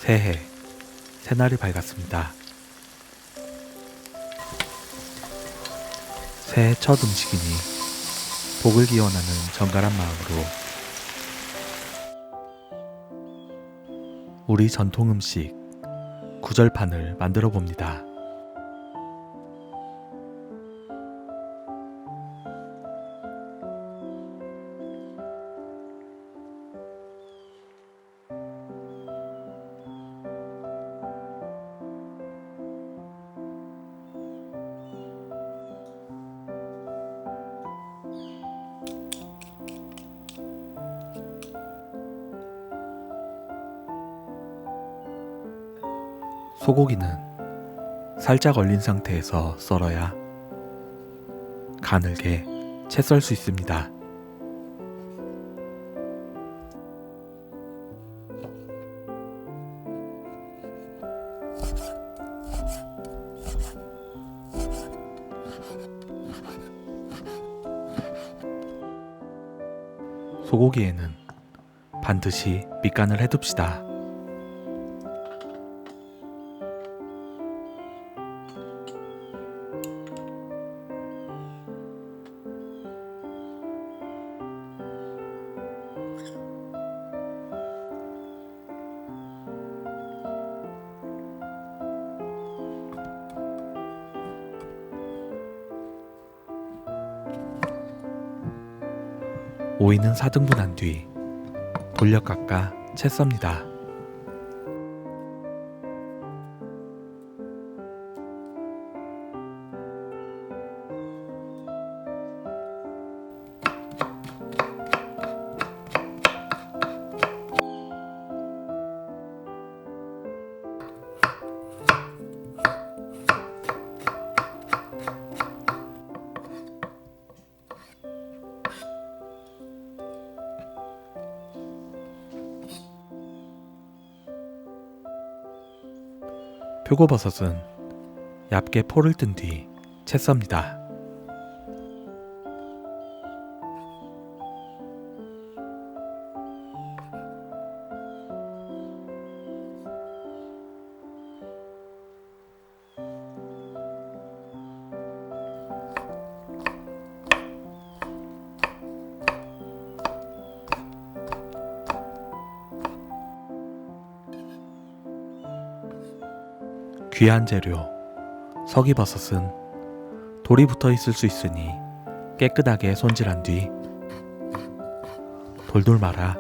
새해, 새날이 밝았습니다. 새해 첫 음식이니 복을 기원하는 정갈한 마음으로 우리 전통 음식 구절판을 만들어 봅니다. 소고기는 살짝 얼린 상태에서 썰어야 가늘게 채 썰 수 있습니다. 소고기에는 반드시 밑간을 해둡시다. 오이는 4등분한 뒤 돌려 깎아 채 썹니다. 표고버섯은 얇게 포를 뜬 뒤 채 썹니다. 귀한 재료 서기버섯은 돌이 붙어 있을 수 있으니 깨끗하게 손질한 뒤 돌돌 말아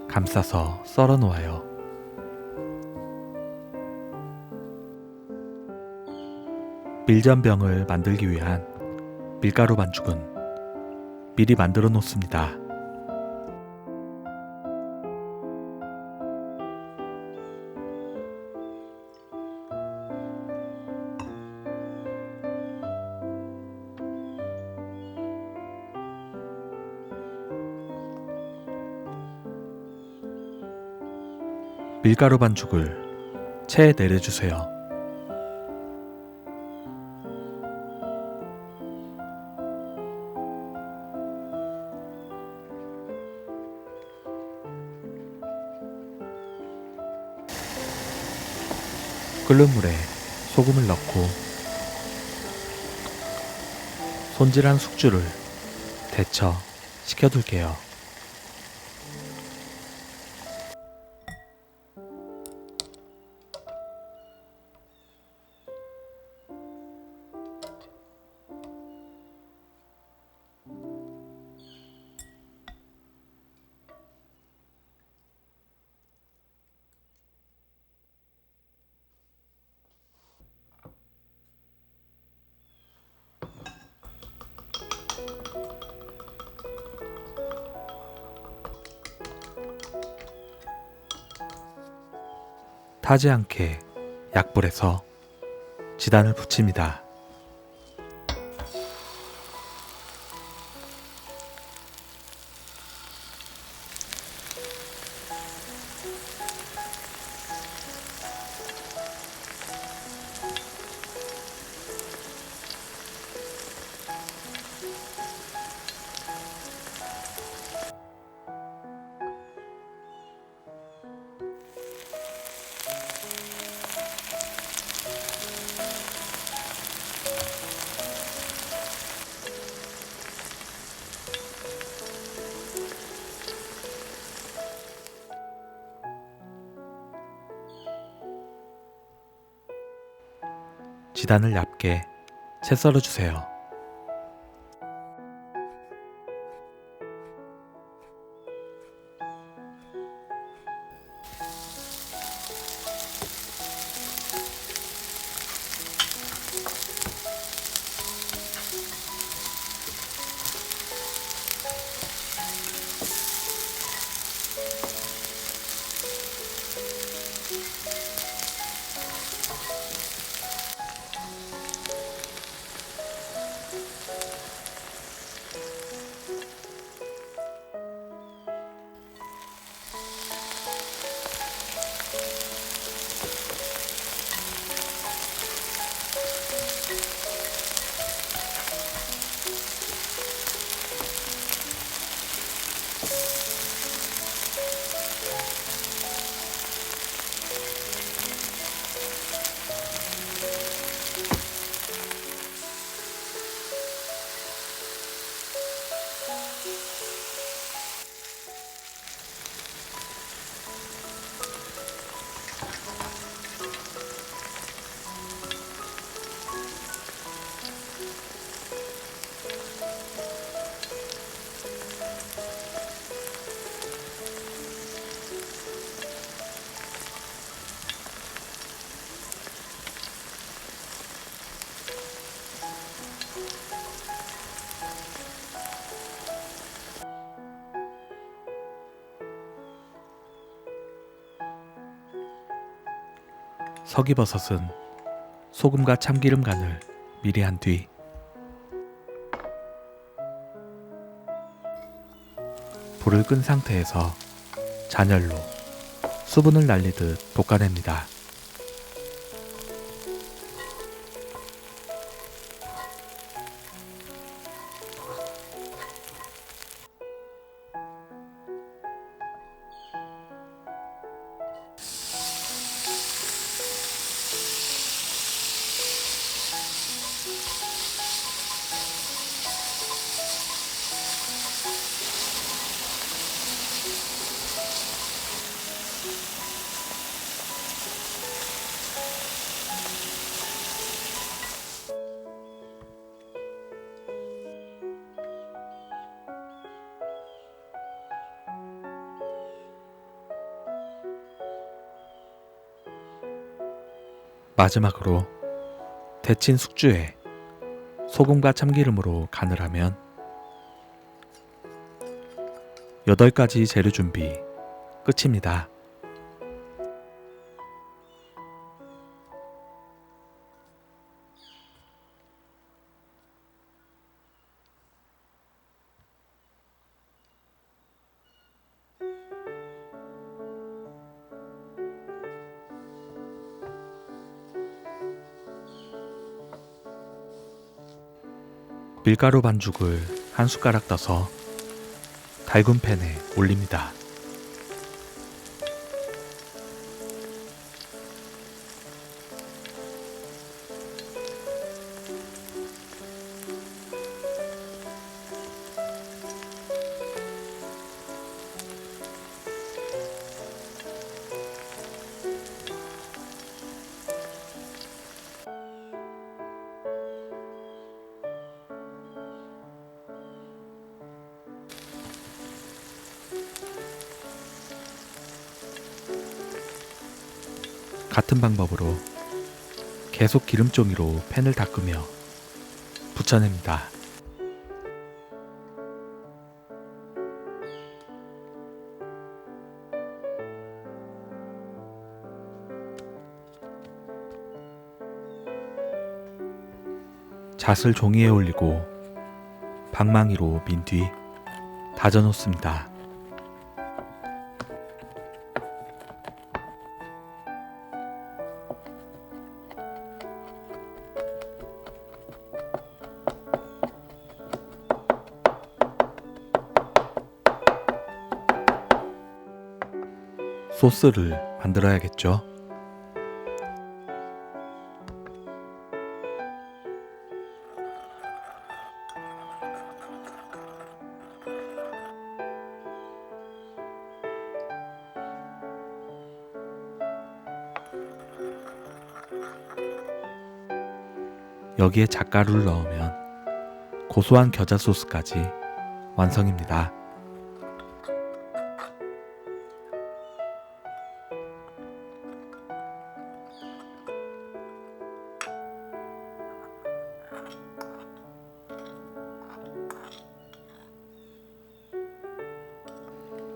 감싸서 썰어 놓아요. 밀전병을 만들기 위한 밀가루 반죽은 미리 만들어 놓습니다. 밀가루 반죽을 체에 내려주세요. 끓는 물에 소금을 넣고 손질한 숙주를 데쳐 식혀둘게요. 타지 않게 약불에서 지단을 붙입니다. 지단을 얇게 채 썰어주세요. 서기버섯은 소금과 참기름 간을 미리 한 뒤 불을 끈 상태에서 잔열로 수분을 날리듯 볶아냅니다. 마지막으로 데친 숙주에 소금과 참기름으로 간을 하면 8가지 재료 준비 끝입니다. 밀가루 반죽을 한 숟가락 떠서 달군 팬에 올립니다. 같은 방법으로 계속 기름종이로 팬을 닦으며 붙여냅니다. 잣을 종이에 올리고 방망이로 민 뒤 다져 놓습니다. 소스를 만들어야겠죠. 여기에 잣가루를 넣으면 고소한 겨자 소스까지 완성입니다.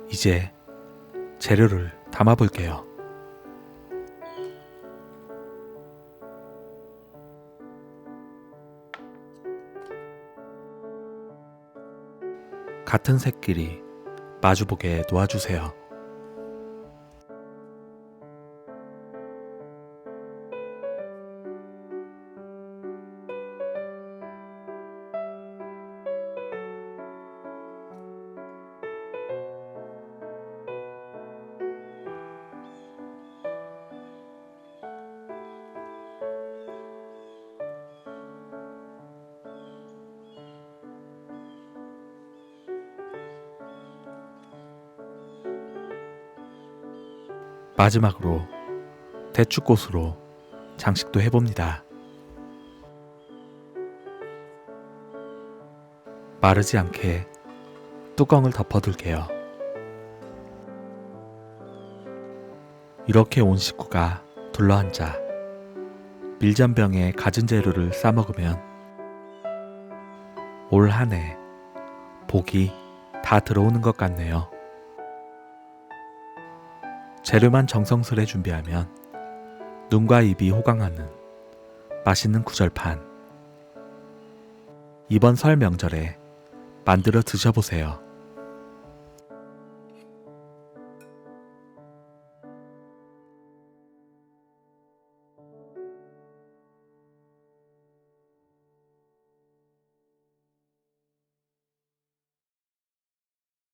이제 재료를 담아 볼게요. 같은 색끼리 마주보게 놓아주세요. 마지막으로 대추꽃으로 장식도 해봅니다. 마르지 않게 뚜껑을 덮어둘게요. 이렇게 온 식구가 둘러앉아 밀전병에 갖은 재료를 싸먹으면 올 한 해 복이 다 들어오는 것 같네요. 재료만 정성스레 준비하면 눈과 입이 호강하는 맛있는 구절판. 이번 설 명절에 만들어 드셔보세요.